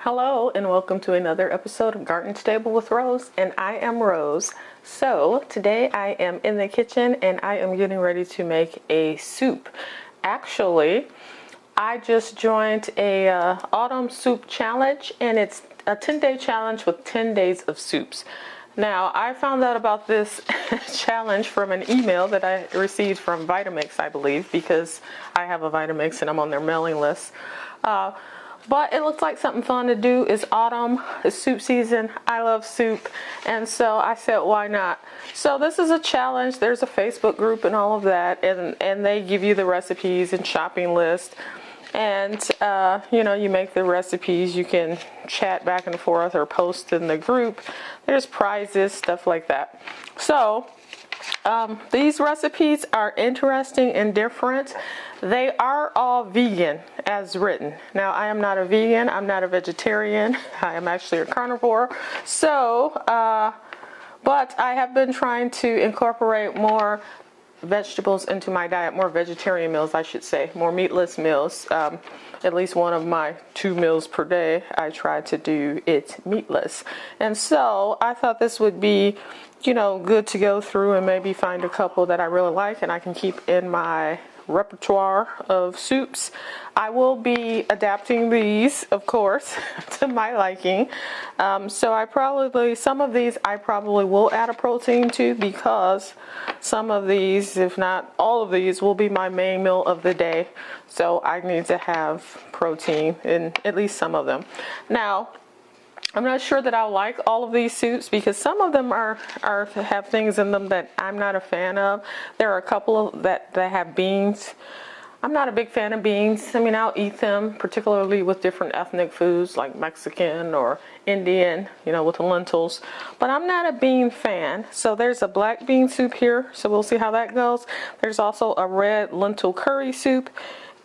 Hello and welcome to another episode of Garden Stable with Rose, and I am Rose. So today I am in the kitchen and I am getting ready to make a soup. Actually, I just joined a autumn soup challenge, and it's a 10-day challenge with 10 days of soups. Now, I found out about this challenge from an email that I received from Vitamix, I believe, because I have a Vitamix and I'm on their mailing list. But it looks like something fun to do. It's autumn, it's soup season. I love soup. And so I said, why not? So this is a challenge. There's a Facebook group and all of that. And they give you the recipes and shopping list. And, you make the recipes. You can chat back and forth or post in the group. There's prizes, stuff like that. So these recipes are interesting and different. They are all vegan as written. Now, I am not a vegan. I'm not a vegetarian. I am actually a carnivore. So, but I have been trying to incorporate more vegetables into my diet, more vegetarian meals, I should say, more meatless meals. At least one of my 2 meals per day, I try to do it meatless. And so I thought this would be, good to go through and maybe find a couple that I really like and I can keep in my repertoire of soups. I will be adapting these, of course, to my liking. So some of these I probably will add a protein to, because some of these, if not all of these, will be my main meal of the day. So I need to have protein in at least some of them. Now, I'm not sure that I'll like all of these soups, because some of them have things in them that I'm not a fan of. There are a couple of that have beans. I'm not a big fan of beans. I mean, I'll eat them, particularly with different ethnic foods like Mexican or Indian, with the lentils. But I'm not a bean fan. So there's a black bean soup here. So we'll see how that goes. There's also a red lentil curry soup.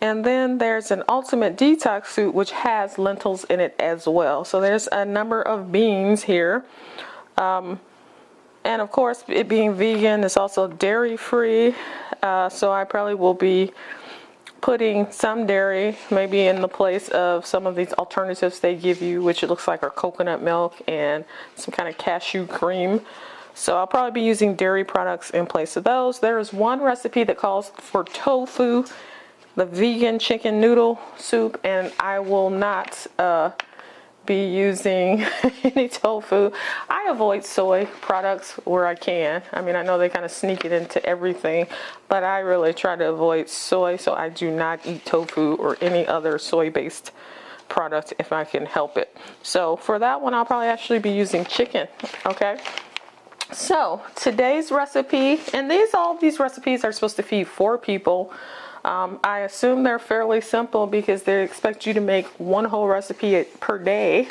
And then there's an ultimate detox soup, which has lentils in it as well. So there's a number of beans here. And of course, it being vegan, it's also dairy free. So I probably will be putting some dairy maybe in the place of some of these alternatives they give you, which it looks like are coconut milk and some kind of cashew cream. So I'll probably be using dairy products in place of those. There is one recipe that calls for tofu, the vegan chicken noodle soup, and I will not be using any tofu. I avoid soy products where I can. I mean, I know they kind of sneak it into everything, but I really try to avoid soy, so I do not eat tofu or any other soy-based product if I can help it. So for that one, I'll probably actually be using chicken, okay? So today's recipe, and all these recipes are supposed to feed 4 people. I assume they're fairly simple because they expect you to make one whole recipe per day,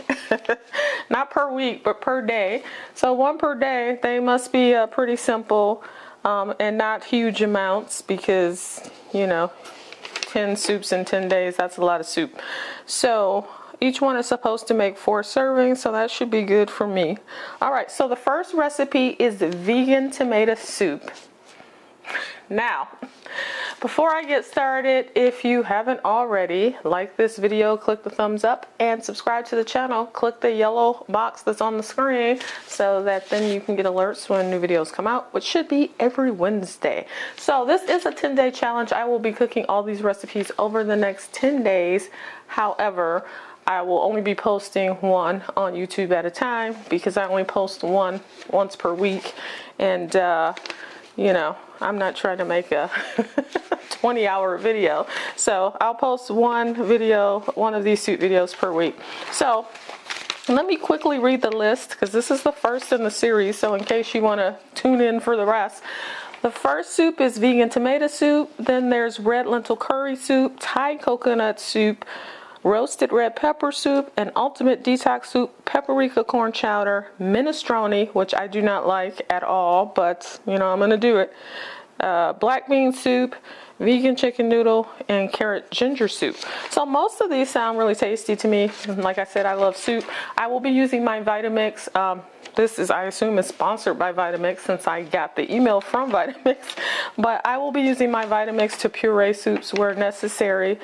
not per week, but per day. So one per day. They must be pretty simple and not huge amounts, because 10 soups in 10 days, that's a lot of soup. So each one is supposed to make 4 servings, so that should be good for me. All right, so the first recipe is the vegan tomato soup. Now, before I get started, if you haven't already, like this video, click the thumbs up, and subscribe to the channel. Click the yellow box that's on the screen so that then you can get alerts when new videos come out, which should be every Wednesday. So this is a 10-day challenge. I will be cooking all these recipes over the next 10 days. However, I will only be posting one on YouTube at a time, because I only post one once per week. And, I'm not trying to make a 20-hour video. So I'll post one of these soup videos per week. So let me quickly read the list, because this is the first in the series. So in case you want to tune in for the rest. The first soup is vegan tomato soup. Then there's red lentil curry soup, Thai coconut soup, roasted red pepper soup, an ultimate detox soup, paprika corn chowder, minestrone, which I do not like at all, but I'm going to do it, black bean soup, vegan chicken noodle, and carrot ginger soup. So most of these sound really tasty to me. Like I said, I love soup. I will be using my Vitamix. This is, I assume, is sponsored by Vitamix, since I got the email from Vitamix. But I will be using my Vitamix to puree soups where necessary.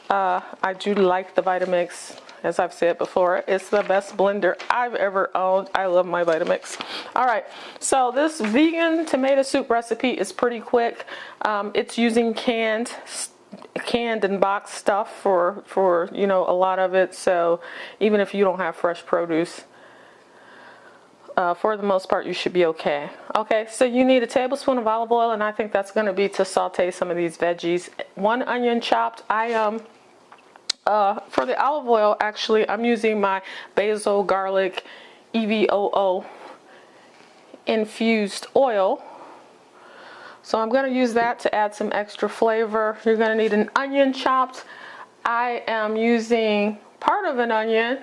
I do like the Vitamix as I've said before. It's the best blender I've ever owned. I love my Vitamix. All right, so this vegan tomato soup recipe is pretty quick. It's using canned and boxed stuff for you know, a lot of it. So even if you don't have fresh produce, for the most part, you should be okay. Okay, so you need a tablespoon of olive oil, and I think that's going to be to saute some of these veggies. 1 onion chopped. For the olive oil, actually, I'm using my basil garlic EVOO infused oil. So I'm going to use that to add some extra flavor. You're going to need an onion chopped. I am using part of an onion,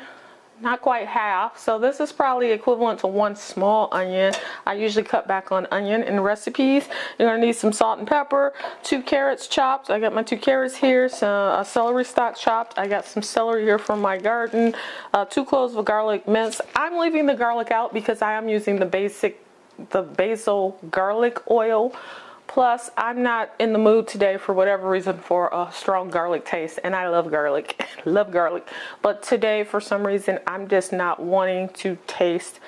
not quite half. So this is probably equivalent to 1 small onion. I usually cut back on onion in recipes. You're going to need some salt and pepper, 2 carrots chopped. I got my 2 carrots here, some a celery stalk chopped. I got some celery here from my garden, 2 cloves of garlic minced. I'm leaving the garlic out because I am using the basil garlic oil. Plus, I'm not in the mood today for whatever reason for a strong garlic taste, and I love garlic, love garlic. But today, for some reason, I'm just not wanting to taste,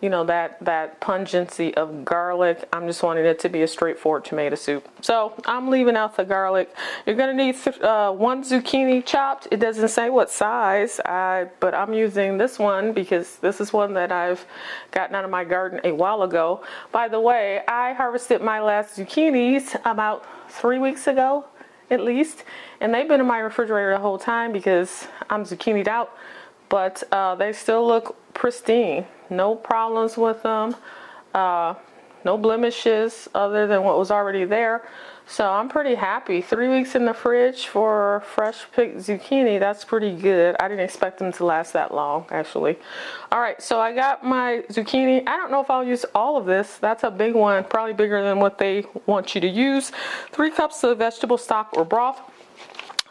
you know, that pungency of garlic. I'm just wanting it to be a straightforward tomato soup. So I'm leaving out the garlic. You're gonna need 1 zucchini chopped. It doesn't say what size, but I'm using this one because this is one that I've gotten out of my garden a while ago. By the way, I harvested my last zucchinis about 3 weeks ago, at least, and they've been in my refrigerator the whole time because I'm zucchinied out, but they still look pristine. No problems with them, no blemishes other than what was already there. So I'm pretty happy. 3 weeks in the fridge for fresh picked zucchini, that's pretty good. I didn't expect them to last that long, actually. All right, so I got my zucchini. I don't know if I'll use all of this. That's a big one, probably bigger than what they want you to use. 3 cups of vegetable stock or broth.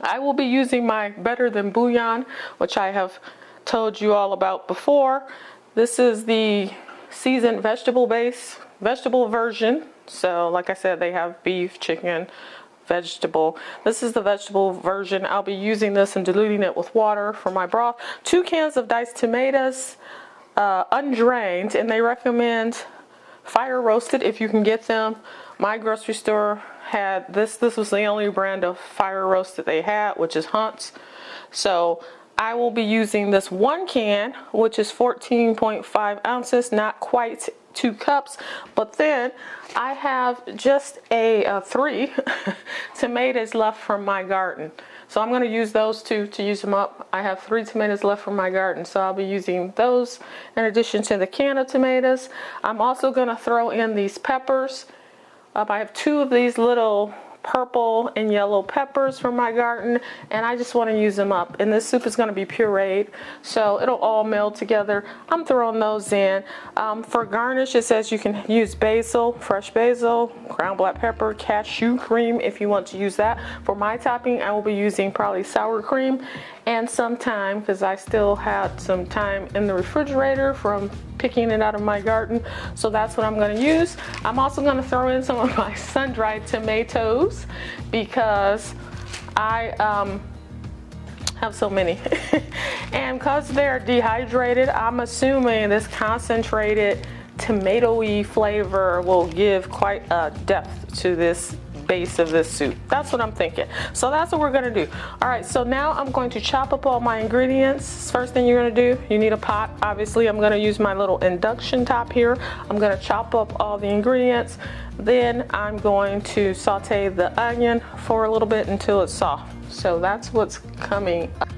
I will be using my Better Than Bouillon, which I have told you all about before. This is the seasoned vegetable version. So like I said, they have beef, chicken, vegetable. This is the vegetable version. I'll be using this and diluting it with water for my broth. 2 cans of diced tomatoes, undrained, and they recommend fire roasted if you can get them. My grocery store had this. This was the only brand of fire roasted they had, which is Hunt's. So I will be using this 1 can, which is 14.5 ounces, not quite 2 cups, but then I have just 3 tomatoes left from my garden. So I'm going to use those 2 to use them up. I have 3 tomatoes left from my garden, so I'll be using those in addition to the can of tomatoes. I'm also going to throw in these peppers. I have 2 of these little purple and yellow peppers from my garden, and I just want to use them up. And this soup is going to be pureed, so it'll all meld together. I'm throwing those in. For garnish, it says you can use basil, fresh basil, ground black pepper, cashew cream if you want to use that. For my topping, I will be using probably sour cream and some thyme because I still had some thyme in the refrigerator from picking it out of my garden, so that's what I'm going to use. I'm also going to throw in some of my sun-dried tomatoes because I have so many and because they're dehydrated, I'm assuming this concentrated tomatoey flavor will give quite a depth to this base of this soup. That's what I'm thinking. So that's what we're going to do. All right, so now I'm going to chop up all my ingredients. First thing you're going to do, you need a pot. Obviously, I'm going to use my little induction top here. I'm going to chop up all the ingredients. Then I'm going to saute the onion for a little bit until it's soft. So that's what's coming up.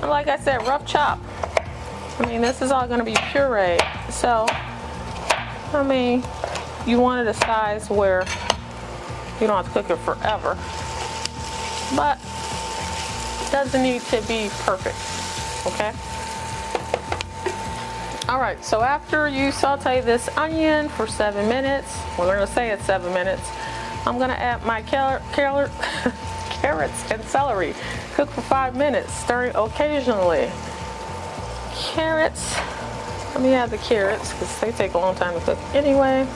Like I said, rough chop. I mean, this is all going to be pureed. So, I mean, you want it a size where you don't have to cook it forever. But it doesn't need to be perfect, okay? All right, so after you saute this onion for 7 minutes, we're gonna say it's 7 minutes, I'm gonna add my carrots and celery. Cook for 5 minutes, stirring occasionally. Carrots, let me add the carrots because they take a long time to cook anyway.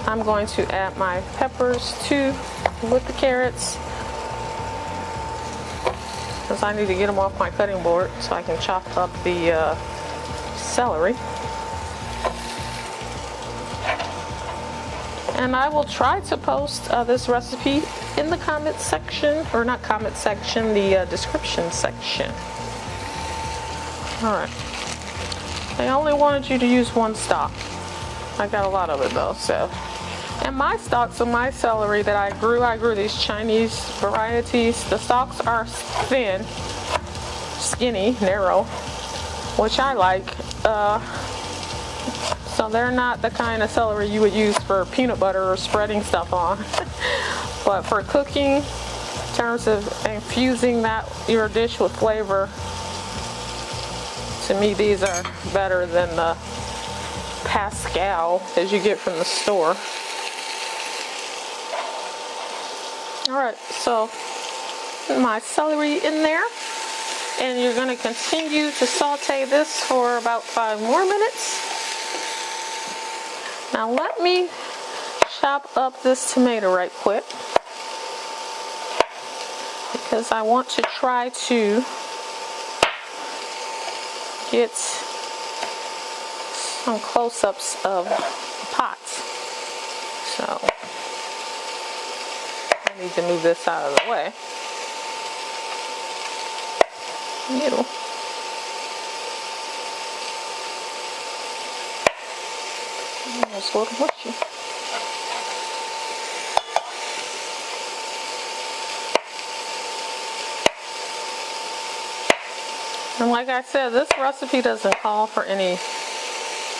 I'm going to add my peppers too with the carrots because I need to get them off my cutting board so I can chop up the celery. And I will try to post this recipe in the comment section, or not comment section, the description section. Alright. I only wanted you to use one stalk. I got a lot of it though, so. And my stalks of my celery that I grew these Chinese varieties. The stalks are thin, skinny, narrow, which I like. So they're not the kind of celery you would use for peanut butter or spreading stuff on. But for cooking, in terms of infusing your dish with flavor, to me these are better than the Pascal as you get from the store. Alright, so my celery in there. And you're going to continue to saute this for about 5 more minutes. Now let me chop up this tomato right quick because I want to try to get some close-ups of the pot. So I need to move this out of the way. Middle. Almost a little mushy. And like I said, this recipe doesn't call for any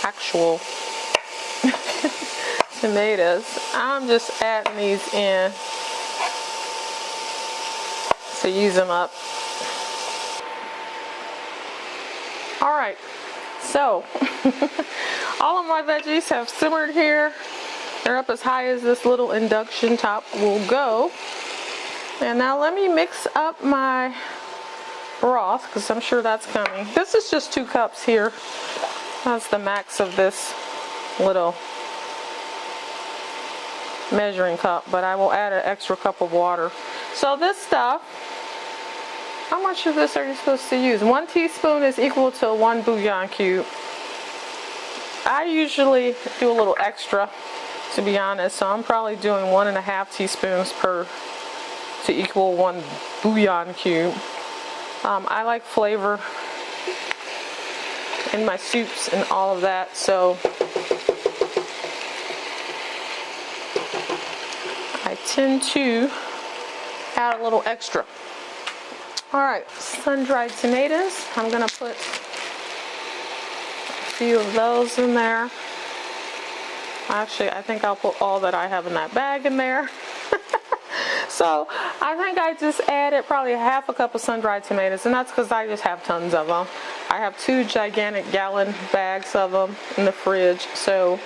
actual tomatoes. I'm just adding these in to use them up. Alright, so all of my veggies have simmered here. They're up as high as this little induction top will go. And now let me mix up my broth because I'm sure that's coming. This is just 2 cups here. That's the max of this little measuring cup, but I will add an extra cup of water. So this stuff, how much of this are you supposed to use? 1 teaspoon is equal to 1 bouillon cube. I usually do a little extra, to be honest, so I'm probably doing 1.5 teaspoons to equal 1 bouillon cube. I like flavor in my soups and all of that, so I tend to add a little extra. Alright, sun-dried tomatoes. I'm going to put a few of those in there. Actually, I think I'll put all that I have in that bag in there. So, I think I just added probably 1/2 cup of sun-dried tomatoes, and that's because I just have tons of them. I have 2 gigantic gallon bags of them in the fridge, so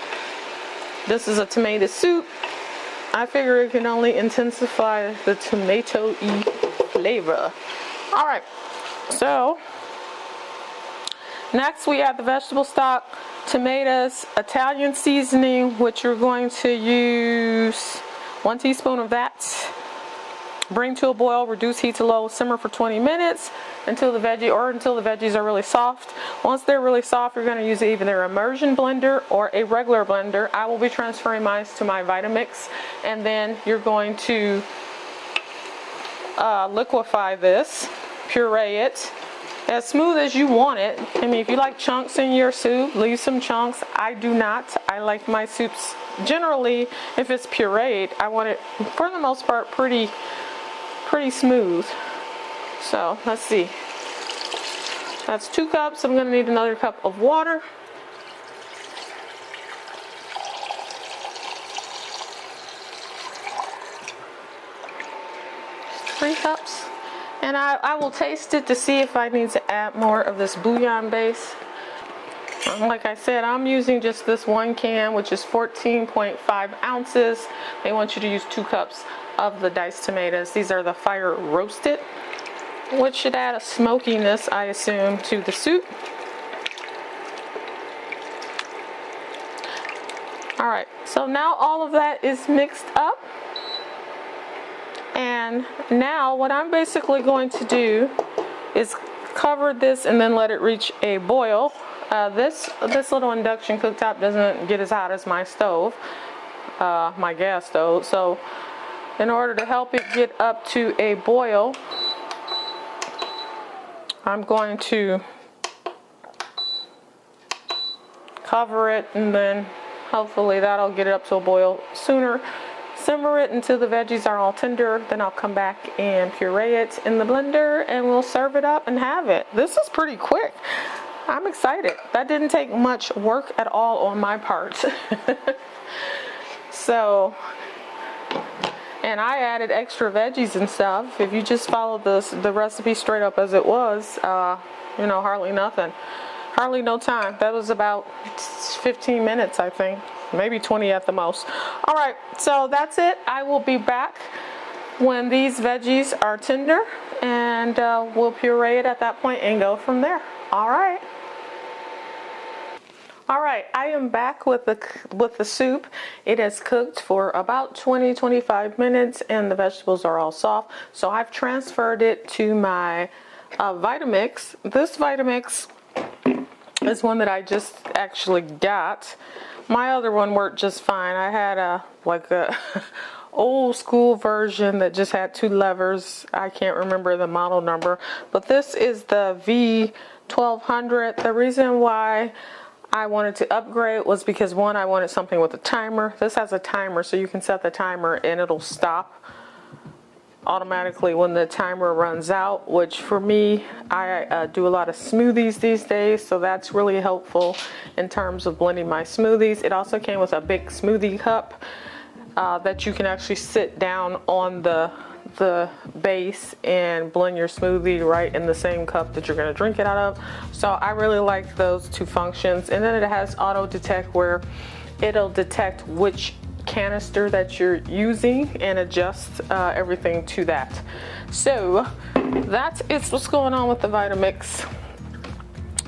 this is a tomato soup. I figure it can only intensify the tomato-y flavor. Alright, so next we add the vegetable stock, tomatoes, Italian seasoning, which you're going to use 1 teaspoon of that. Bring to a boil, reduce heat to low, simmer for 20 minutes until the veggies are really soft. Once they're really soft, you're going to use either an immersion blender or a regular blender. I will be transferring mine to my Vitamix, and then you're going to liquefy this, puree it as smooth as you want it. I mean, if you like chunks in your soup, leave some chunks. I do not. I like my soups generally, if it's pureed, I want it for the most part pretty smooth. So let's see, that's 2 cups. I'm going to need another cup of water. Three cups. And I will taste it to see if I need to add more of this bouillon base. Like I said, I'm using just this one can, which is 14.5 ounces. They want you to use 2 cups of the diced tomatoes. These are the fire roasted, which should add a smokiness, I assume, to the soup. All right, so now all of that is mixed up. And now what I'm basically going to do is cover this and then let it reach a boil. This little induction cooktop doesn't get as hot as my stove, my gas stove. So in order to help it get up to a boil, I'm going to cover it, and then hopefully that'll get it up to a boil sooner. Simmer it until the veggies are all tender. Then I'll come back and puree it in the blender and we'll serve it up and have it. This is pretty quick. I'm excited. That didn't take much work at all on my part. So, and I added extra veggies and stuff. If you just follow the recipe straight up as it was, you know, hardly nothing. Hardly no time. That was about 15 minutes, I think. Maybe 20 at the most. All right, so that's it. I will be back when these veggies are tender, and we'll puree it at that point and go from there. All right. All right, I am back with the soup. It has cooked for about 20-25 minutes, and the vegetables are all soft. So I've transferred it to my Vitamix. This Vitamix is one that I just actually got. My other one worked just fine. I had a old school version that just had 2 levers. I can't remember the model number, but this is the V1200. The reason why I wanted to upgrade was because, one, I wanted something with a timer. This has a timer, so you can set the timer and it'll stop automatically when the timer runs out, which for me, I do a lot of smoothies these days, so that's really helpful in terms of blending my smoothies. It also came with a big smoothie cup that you can actually sit down on the base and blend your smoothie right in the same cup that you're going to drink it out of. So I really like those 2 functions. And then it has auto detect, where it'll detect which canister that you're using and adjust everything to that. So that's what's going on with the Vitamix.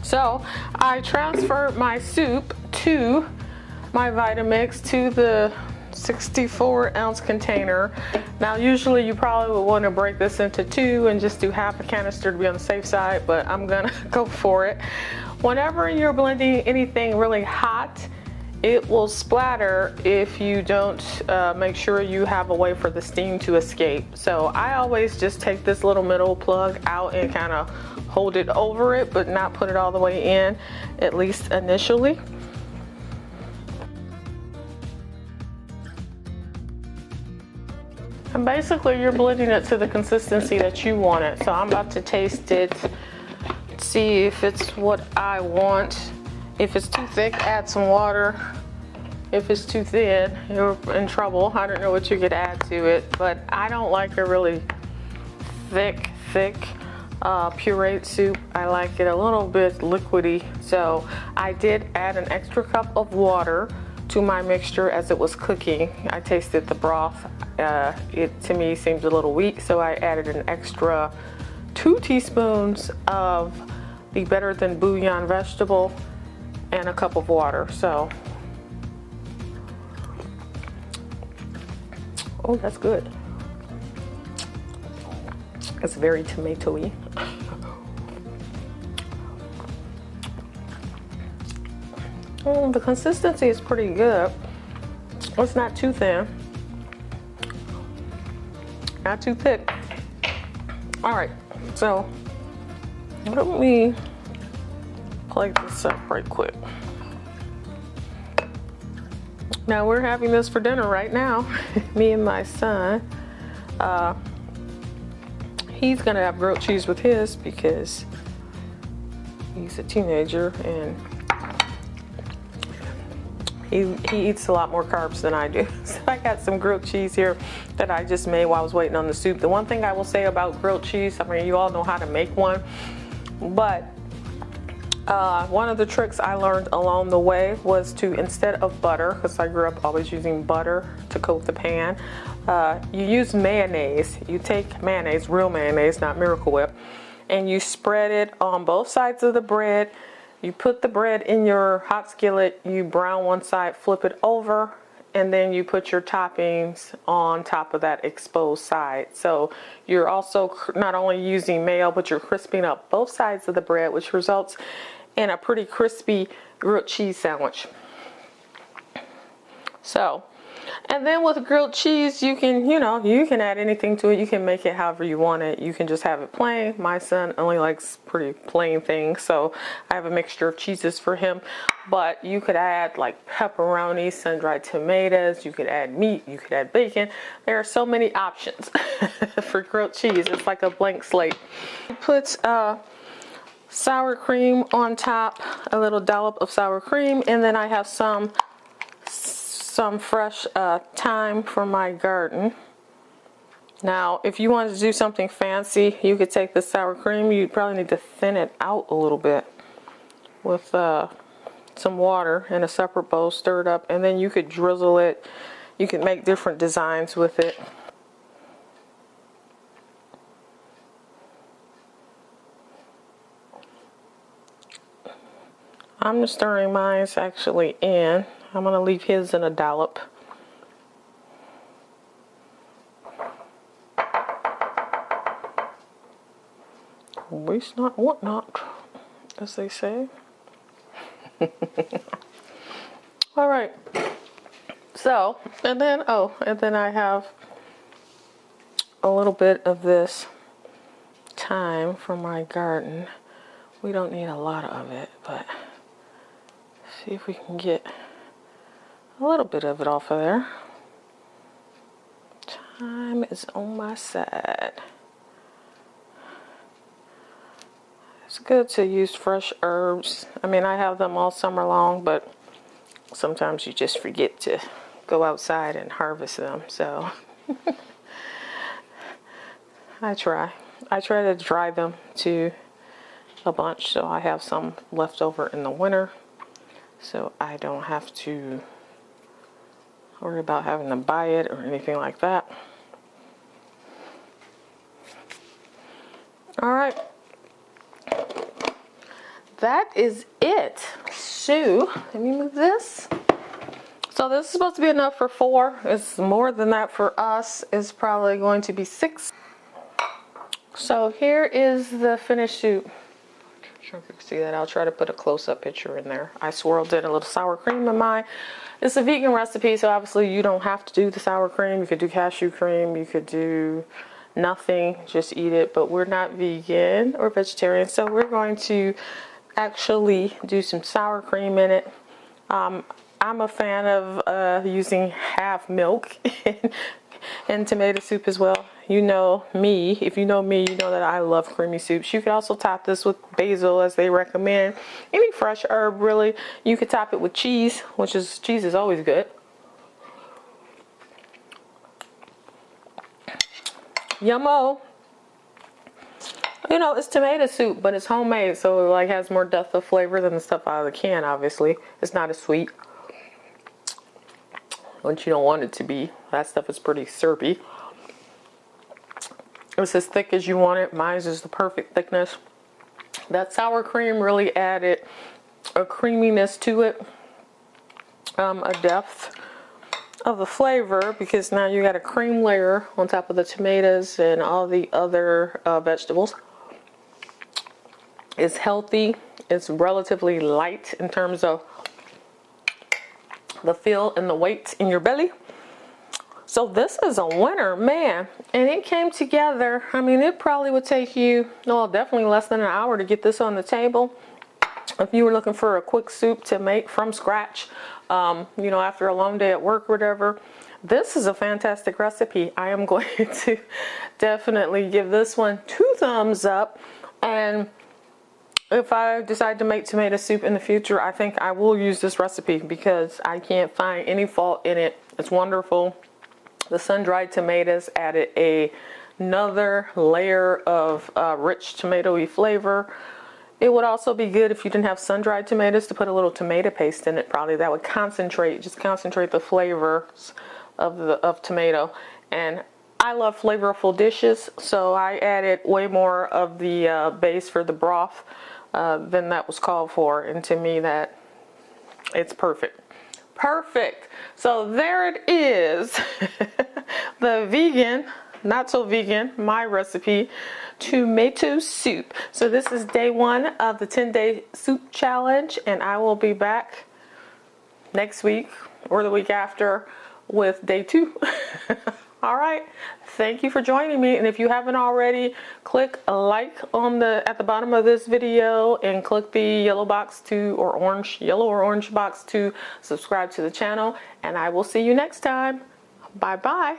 So I transferred my soup to my Vitamix, to the 64-ounce container. Now usually you probably would want to break this into 2 and just do half a canister to be on the safe side, but I'm gonna go for it. Whenever you're blending anything really hot, it will splatter if you don't make sure you have a way for the steam to escape. So I always just take this little middle plug out and kind of hold it over it, but not put it all the way in, at least initially. And basically you're blending it to the consistency that you want it. So I'm about to taste it, see if it's what I want. If it's too thick, add some water. If it's too thin, you're in trouble. I don't know what you could add to it, but I don't like a really thick pureed soup. I like it a little bit liquidy. So I did add an extra cup of water to my mixture as it was cooking. I tasted the broth. It to me seems a little weak, so I added an extra 2 teaspoons of the Better Than Bouillon vegetable and a cup of water. So, oh, that's good. It's very tomatoey. The consistency is pretty good. It's not too thin, not too thick. All right, so let me plate this up right quick. Now we're having this for dinner right now, me and my son. He's gonna have grilled cheese with his because he's a teenager and he eats a lot more carbs than I do. So I got some grilled cheese here that I just made while I was waiting on the soup. The one thing I will say about grilled cheese, I mean, you all know how to make one, but One of the tricks I learned along the way was to, instead of butter, because I grew up always using butter to coat the pan, you use mayonnaise. You take mayonnaise, real mayonnaise, not Miracle Whip, and you spread it on both sides of the bread. You put the bread in your hot skillet, you brown one side, flip it over, and then you put your toppings on top of that exposed side. So you're also not only using mayo, but you're crisping up both sides of the bread, which results in a pretty crispy grilled cheese sandwich. So, and then with grilled cheese, you can, you can add anything to it. You can make it however you want it. You can just have it plain. My son only likes pretty plain things, so I have a mixture of cheeses for him. But you could add like pepperoni, sun-dried tomatoes. You could add meat. You could add bacon. There are so many options for grilled cheese. It's like a blank slate. Put sour cream on top, a little dollop of sour cream, and then I have some fresh thyme from my garden. Now, if you wanted to do something fancy, you could take the sour cream. You'd probably need to thin it out a little bit with some water in a separate bowl, stir it up, and then you could drizzle it. You could make different designs with it. I'm just stirring mine actually in. I'm going to leave his in a dollop. Waste not, want not, as they say. All right. So, and then I have a little bit of this thyme from my garden. We don't need a lot of it, but see if we can get a little bit of it off of there. Thyme is on my side. It's good to use fresh herbs. I mean, I have them all summer long, but sometimes you just forget to go outside and harvest them. So I try to dry them to a bunch, so I have some left over in the winter, so I don't have to worry about having to buy it or anything like that. All right, that is it. So let me move this. So this is supposed to be enough for 4. It's more than that for us. It's probably going to be 6. So here is the finished soup. I'm sure if you can see that. I'll try to put a close-up picture in there. I swirled in a little sour cream in mine. It's a vegan recipe, so obviously you don't have to do the sour cream. You could do cashew cream. You could do nothing. Just eat it. But we're not vegan or vegetarian, so we're going to actually do some sour cream in it. I'm a fan of using half milk in tomato soup as well. You know me. If you know me, you know that I love creamy soups. You could also top this with basil, as they recommend. Any fresh herb, really. You could top it with cheese, cheese is always good. Yummo. You know, it's tomato soup, but it's homemade, so it like has more depth of flavor than the stuff out of the can, obviously. It's not as sweet, which you don't want it to be. That stuff is pretty syrupy. It's as thick as you want it. Mine is the perfect thickness. That sour cream really added a creaminess to it, a depth of the flavor, because now you got a cream layer on top of the tomatoes and all the other vegetables. It's healthy. It's relatively light in terms of the feel and the weight in your belly. So this is a winner, man. And it came together. I mean, it probably would take you, no, definitely less than an hour to get this on the table. If you were looking for a quick soup to make from scratch, you know, after a long day at work or whatever, this is a fantastic recipe. I am going to definitely give this one 2 thumbs up. And if I decide to make tomato soup in the future, I think I will use this recipe because I can't find any fault in it. It's wonderful. The sun-dried tomatoes added another layer of rich tomatoey flavor. It would also be good if you didn't have sun-dried tomatoes to put a little tomato paste in it. Probably that would concentrate the flavors of tomato. And I love flavorful dishes, so I added way more of the base for the broth than that was called for, and to me that it's perfect. Perfect. So there it is. The vegan, not so vegan, my recipe, tomato soup. So this is day 1 of the 10-day soup challenge, and I will be back next week or the week after with day 2. All right. Thank you for joining me. And if you haven't already, click a like at the bottom of this video and click the yellow or orange box to subscribe to the channel. And I will see you next time. Bye bye.